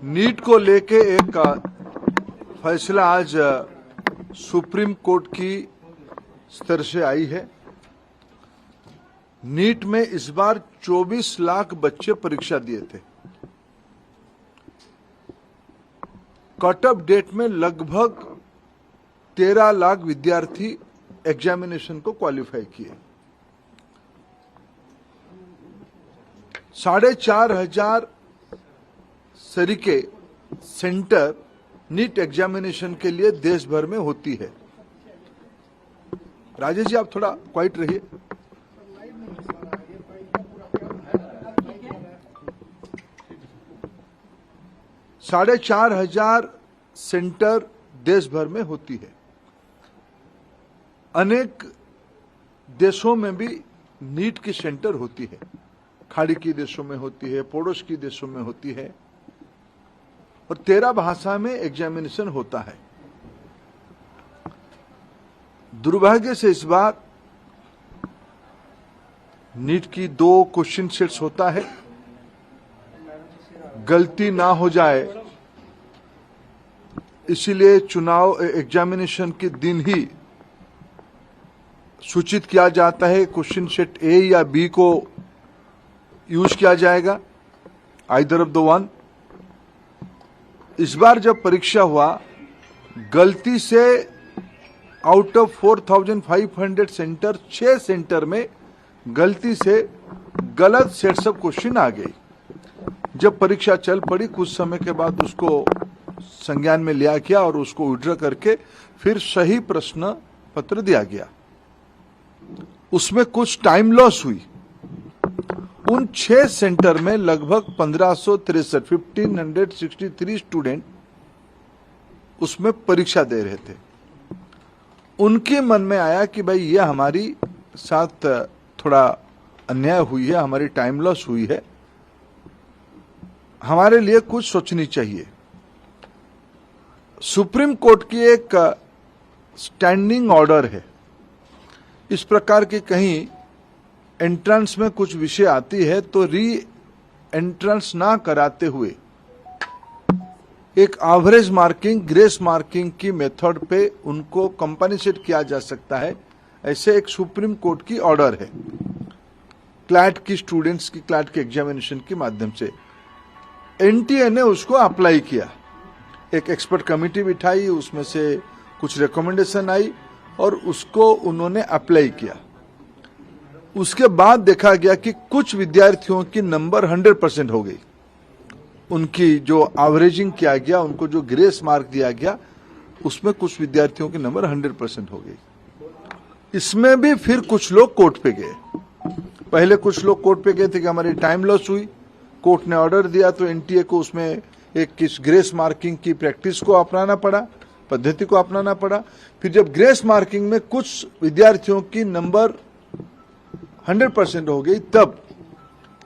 NEET को लेके एक फैसला आज सुप्रीम कोर्ट की स्तर से आई है। नीट में इस बार 24 लाख बच्चे परीक्षा दिए थे। कट ऑफ डेट में लगभग 13 लाख विद्यार्थी एग्जामिनेशन को क्वालिफाई किए। 4,500 तरीके सेंटर नीट एग्जामिनेशन के लिए देश भर में होती है। राजेश जी, आप थोड़ा क्वाइट रहिए। साढ़े 4,500 सेंटर देश भर में होती है। अनेक देशों में भी नीट की सेंटर होती है। खाड़ी की देशों में होती है, पड़ोस की देशों में होती है और 13 भाषा में एग्जामिनेशन होता है। दुर्भाग्य से इस बार नीट की 2 क्वेश्चन सेट्स होता है। गलती ना हो जाए इसीलिए चुनाव एग्जामिनेशन के दिन ही सूचित किया जाता है। क्वेश्चन सेट ए या बी को यूज किया जाएगा, आइदर ऑफ द वन। इस बार जब परीक्षा हुआ, गलती से आउट ऑफ 4,500 सेंटर 6 सेंटर में गलती से गलत सेट्स ऑफ क्वेश्चन आ गई। जब परीक्षा चल पड़ी, कुछ समय के बाद उसको संज्ञान में लिया गया और उसको विड्रॉ करके फिर सही प्रश्न पत्र दिया गया। उसमें कुछ टाइम लॉस हुई। उन 6 सेंटर में लगभग 1563 स्टूडेंट उसमें परीक्षा दे रहे थे। उनके मन में आया कि भाई ये हमारी साथ थोड़ा अन्याय हुई है, हमारी टाइम लॉस हुई है, हमारे लिए कुछ सोचनी चाहिए। सुप्रीम कोर्ट की एक स्टैंडिंग ऑर्डर है। इस प्रकार की कहीं एंट्रेंस में कुछ विषय आती है तो री एंट्रेंस ना कराते हुए एक एवरेज मार्किंग, ग्रेस मार्किंग की मेथड पे उनको कंपनसेट किया जा सकता है। ऐसे एक सुप्रीम कोर्ट की ऑर्डर है। क्लैट की स्टूडेंट्स की क्लैट के एग्जामिनेशन के माध्यम से एनटीए ने उसको अप्लाई किया। एक एक्सपर्ट कमेटी बिठाई, उसमें से कुछ रिकमेंडेशन आई और उसको उन्होंने अप्लाई किया। उसके बाद देखा गया कि कुछ विद्यार्थियों की नंबर 100% हो गई। उनकी जो एवरेजिंग किया गया, उनको जो ग्रेस मार्क दिया गया, उसमें कुछ विद्यार्थियों की नंबर 100% हो गई। इसमें भी फिर कुछ लोग कोर्ट पे गए। पहले कुछ लोग कोर्ट पे गए थे कि हमारी टाइम लॉस हुई। कोर्ट ने ऑर्डर दिया तो एनटीए को उसमें एक किस ग्रेस मार्किंग की प्रैक्टिस को अपनाना पड़ा, पद्धति को अपनाना पड़ा। फिर जब ग्रेस मार्किंग में कुछ विद्यार्थियों की नंबर 100% हो गई, तब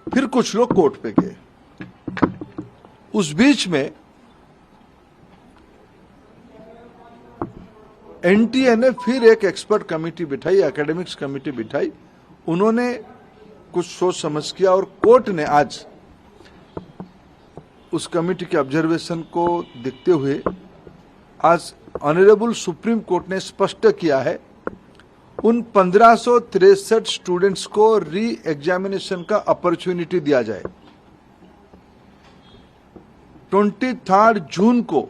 फिर कुछ लोग कोर्ट पे गए। उस बीच में एनटीए ने फिर एक एक्सपर्ट कमेटी बिठाई, एकेडमिक्स कमेटी बिठाई। उन्होंने कुछ सोच समझ किया और कोर्ट ने आज उस कमेटी के ऑब्जर्वेशन को देखते हुए आज ऑनरेबल सुप्रीम कोर्ट ने स्पष्ट किया है उन 1563 स्टूडेंट्स को री एग्जामिनेशन का अपॉर्चुनिटी दिया जाए। 23 जून को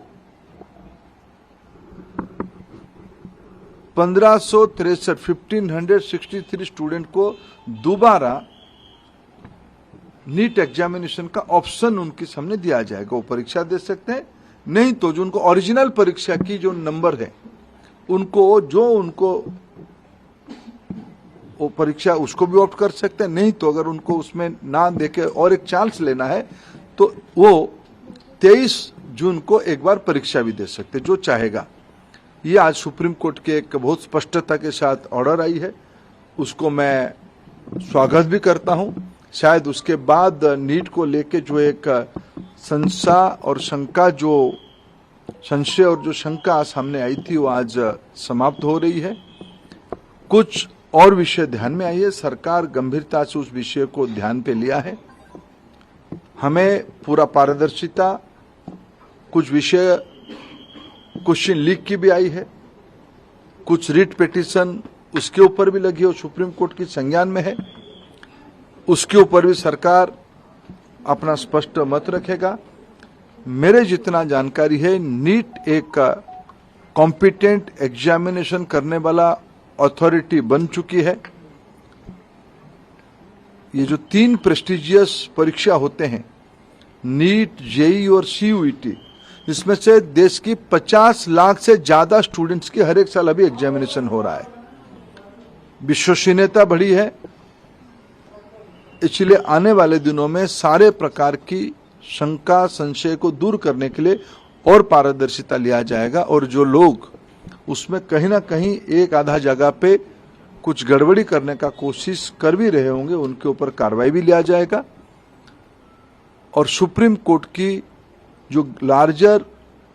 1563 स्टूडेंट को दोबारा नीट एग्जामिनेशन का ऑप्शन उनके सामने दिया जाएगा। वो परीक्षा दे सकते हैं, नहीं तो जो उनको ओरिजिनल परीक्षा की जो नंबर है उनको वो परीक्षा उसको भी ऑप्ट कर सकते हैं। नहीं तो अगर उनको उसमें ना देके और एक चांस लेना है तो वो 23 जून को एक बार परीक्षा भी दे सकते, जो चाहेगा। ये आज सुप्रीम कोर्ट के एक बहुत स्पष्टता के साथ ऑर्डर आई है, उसको मैं स्वागत भी करता हूं। शायद उसके बाद नीट को लेके जो एक संशय और शंका सामने आई थी, वो आज समाप्त हो रही है। कुछ और विषय ध्यान में आई है। सरकार गंभीरता से उस विषय को ध्यान पे लिया है। हमें पूरा पारदर्शिता कुछ विषय क्वेश्चन लीक की भी आई है, कुछ रिट पिटीशन उसके ऊपर भी लगी और सुप्रीम कोर्ट की संज्ञान में है, उसके ऊपर भी सरकार अपना स्पष्ट मत रखेगा। मेरे जितना जानकारी है, नीट एक कॉम्पिटेंट एग्जामिनेशन करने वाला अथॉरिटी बन चुकी है। ये जो 3 प्रेस्टिजियस परीक्षा होते हैं, नीट, जेईई और सीयूईटी, इसमें से देश की 50 लाख से ज्यादा स्टूडेंट्स की हर एक साल अभी एग्जामिनेशन हो रहा है। विश्वसनीयता बढ़ी है, इसलिए आने वाले दिनों में सारे प्रकार की शंका संशय को दूर करने के लिए और पारदर्शिता लिया जाएगा, और जो लोग उसमें कहीं ना कहीं एक आधा जगह पे कुछ गड़बड़ी करने का कोशिश कर भी रहे होंगे, उनके ऊपर कार्रवाई भी लिया जाएगा। और सुप्रीम कोर्ट की जो लार्जर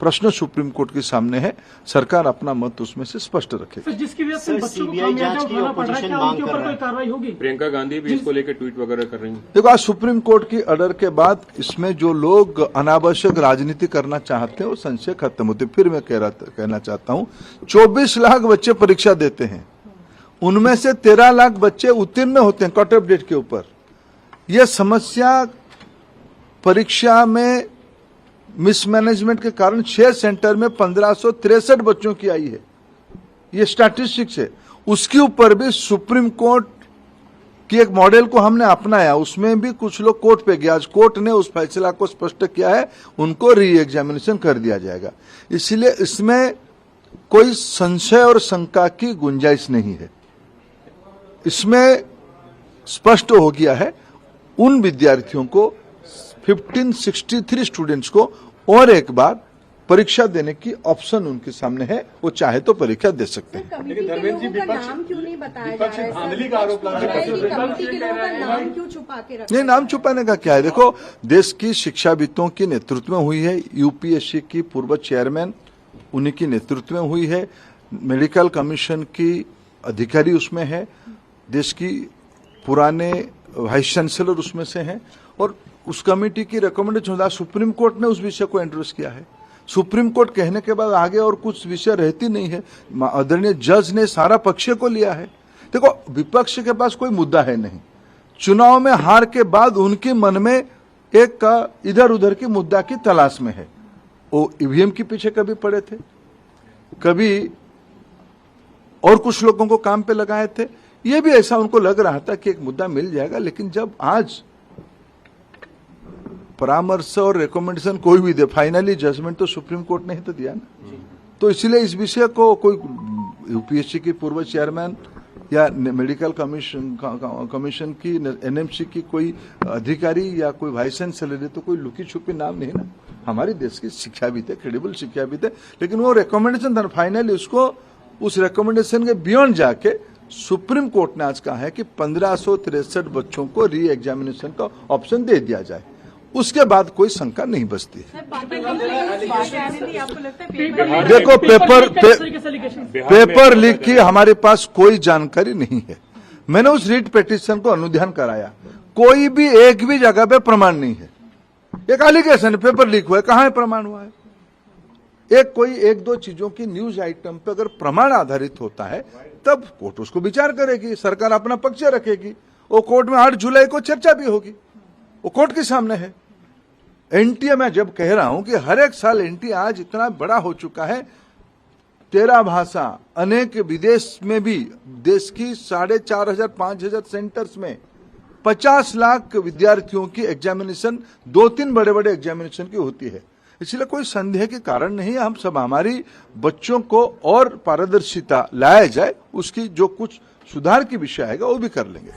प्रश्न सुप्रीम कोर्ट के सामने है, सरकार अपना मत उसमें से स्पष्ट रखेगी। जिसकी वजह से बच्चों को खामियाजा उठाना पड़ रहा है, क्या उनके ऊपर कोई कार्रवाई होगी? प्रियंका गांधी भी इसको लेकर ट्वीट वगैरह कर रही हैं। देखो, आज सुप्रीम कोर्ट की ऑर्डर के बाद इसमें जो लोग अनावश्यक राजनीति करना चाहते हैं वो संशय खत्म होते। फिर मैं कहना चाहता हूं, 24 लाख बच्चे परीक्षा देते हैं, उनमें से 13 लाख बच्चे उत्तीर्ण होते हैं कट ऑफ डेट के ऊपर। यह समस्या परीक्षा में मिसमैनेजमेंट के कारण 6 सेंटर में 1563 बच्चों की आई है, ये स्टैटिस्टिक्स है। उसके ऊपर भी सुप्रीम कोर्ट की एक मॉडल को हमने अपनाया, उसमें भी कुछ लोग कोर्ट पे गए। आज कोर्ट ने उस फैसला को स्पष्ट किया है, उनको री एग्जामिनेशन कर दिया जाएगा। इसलिए इसमें कोई संशय और शंका की गुंजाइश नहीं है। इसमें स्पष्ट हो गया है, उन विद्यार्थियों को 1563 स्टूडेंट्स को और एक बार परीक्षा देने की ऑप्शन उनके सामने है, वो चाहे तो परीक्षा दे सकते हैं। लेकिन धर्मेंद्र जी, नाम क्यों नहीं बताया जा रहा है? धांधली का आरोप लगा रहे हैं। कमेटी के लोगों का नाम क्यों छुपा के रखा? नहीं, नाम छुपाने का क्या है? देखो, देश की शिक्षाविदों की नेतृत्व में हुई है, यूपीएससी की पूर्व चेयरमैन उन्हीं की नेतृत्व में हुई है, मेडिकल कमीशन की अधिकारी उसमें है, देश की पुराने वाइस चांसलर उसमें से हैं, और उस कमेटी की रिकमेंडेशन सुप्रीम कोर्ट ने उस विषय को एंडोर्स किया है। सुप्रीम कोर्ट कहने के बाद आगे और कुछ विषय रहती नहीं है। आदरणीय जज ने सारा पक्ष को लिया है। देखो, विपक्ष के पास कोई मुद्दा है नहीं। चुनाव में हार के बाद उनके मन में एक इधर उधर की मुद्दा की तलाश में है। वो ईवीएम के पीछे कभी पड़े थे, कभी और कुछ लोगों को काम पे लगाए थे। ये भी ऐसा उनको लग रहा था कि एक मुद्दा मिल जाएगा, लेकिन जब आज परामर्श और रिकमेंडेशन कोई भी दे, फाइनली जजमेंट तो सुप्रीम कोर्ट ने ही तो दिया ना। तो इसलिए इस विषय को कोई यूपीएससी की पूर्व चेयरमैन या मेडिकल कमीशन की, एनएमसी की कोई अधिकारी या कोई वाइस चांसलर, तो कोई लुकी छुपी नाम नहीं ना। हमारे देश की शिक्षाविद है, क्रेडिबल शिक्षाविद है, लेकिन वो रिकमेंडेशन था, फाइनली उसको उस रिकमेंडेशन के बियॉन्ड जाके सुप्रीम कोर्ट ने आज कहा है कि 1563 बच्चों को री एग्जामिनेशन का ऑप्शन दे दिया जाए। उसके बाद कोई शंका नहीं बचती है। देखो, पेपर लीक की हमारे पास कोई जानकारी नहीं है। मैंने उस रीट पिटीशन को अनुध्यान कराया, कोई भी एक भी जगह पे प्रमाण नहीं है। एक एलिगेशन पेपर लीक हुआ है, कहां है प्रमाण हुआ है? एक दो चीजों की न्यूज आइटम पे अगर प्रमाण आधारित होता है तब कोर्ट उसको विचार करेगी, सरकार अपना पक्ष रखेगी। वो कोर्ट में 8 जुलाई को चर्चा भी होगी, वो कोर्ट के सामने है। एनटीए मैं जब कह रहा हूं कि हर एक साल एनटीए आज इतना बड़ा हो चुका है, 13 भाषा, अनेक विदेश में भी, देश की 4500-5000 सेंटर्स में 50 लाख विद्यार्थियों की एग्जामिनेशन, 2-3 बड़े बड़े एग्जामिनेशन की होती है। इसलिए कोई संदेह के कारण नहीं है। हम सब, हमारी बच्चों को और पारदर्शिता लाया जाए, उसकी जो कुछ सुधार की विषय आएगा वो भी कर लेंगे।